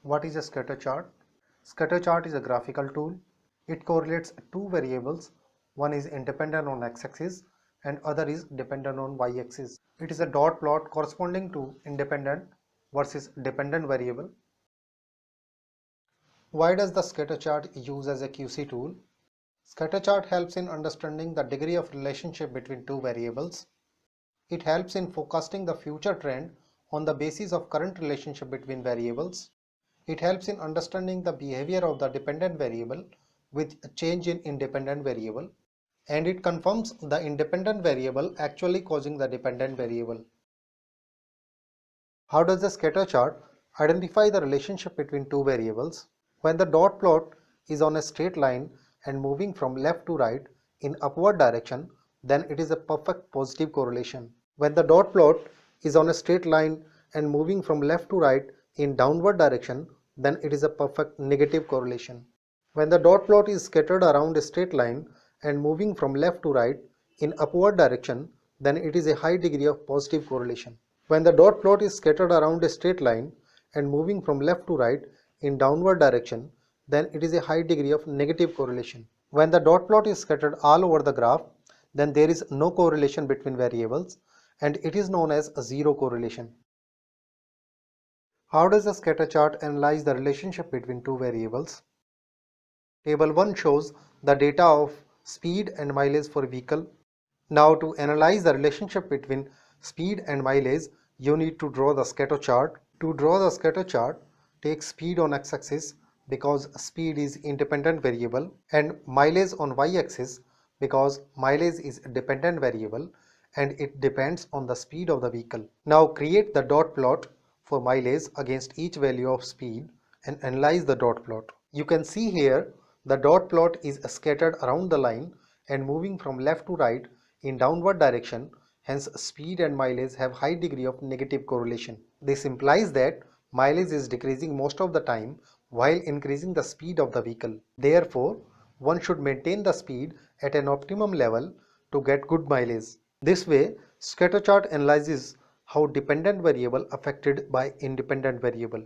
What is a scatter chart? Scatter chart is a graphical tool. It correlates two variables. One is independent on x-axis and other is dependent on y-axis. It is a dot plot corresponding to independent versus dependent variable. Why does the scatter chart use as a QC tool? Scatter chart helps in understanding the degree of relationship between two variables. It helps in forecasting the future trend on the basis of current relationship between variables. It helps in understanding the behavior of the dependent variable with a change in independent variable, and it confirms the independent variable actually causing the dependent variable. How does the scatter chart identify the relationship between two variables? When the dot plot is on a straight line and moving from left to right in upward direction, then it is a perfect positive correlation. When the dot plot is on a straight line and moving from left to right in downward direction, then it is a perfect negative correlation. When the dot plot is scattered around a straight line and moving from left to right in upward direction, then it is a high degree of positive correlation. When the dot plot is scattered around a straight line and moving from left to right in downward direction, then it is a high degree of negative correlation. When the dot plot is scattered all over the graph, then there is no correlation between variables and it is known as a zero correlation. How does the scatter chart analyze the relationship between two variables? Table 1 shows the data of speed and mileage for a vehicle. Now to analyze the relationship between speed and mileage, you need to draw the scatter chart. To draw the scatter chart, take speed on x-axis because speed is independent variable and mileage on y-axis because mileage is a dependent variable and it depends on the speed of the vehicle. Now create the dot plot for mileage against each value of speed and analyze the dot plot. You can see here the dot plot is scattered around the line and moving from left to right in downward direction, hence speed and mileage have high degree of negative correlation. This implies that mileage is decreasing most of the time while increasing the speed of the vehicle. Therefore, one should maintain the speed at an optimum level to get good mileage. This way, scatter chart analyzes how dependent variable affected by independent variable.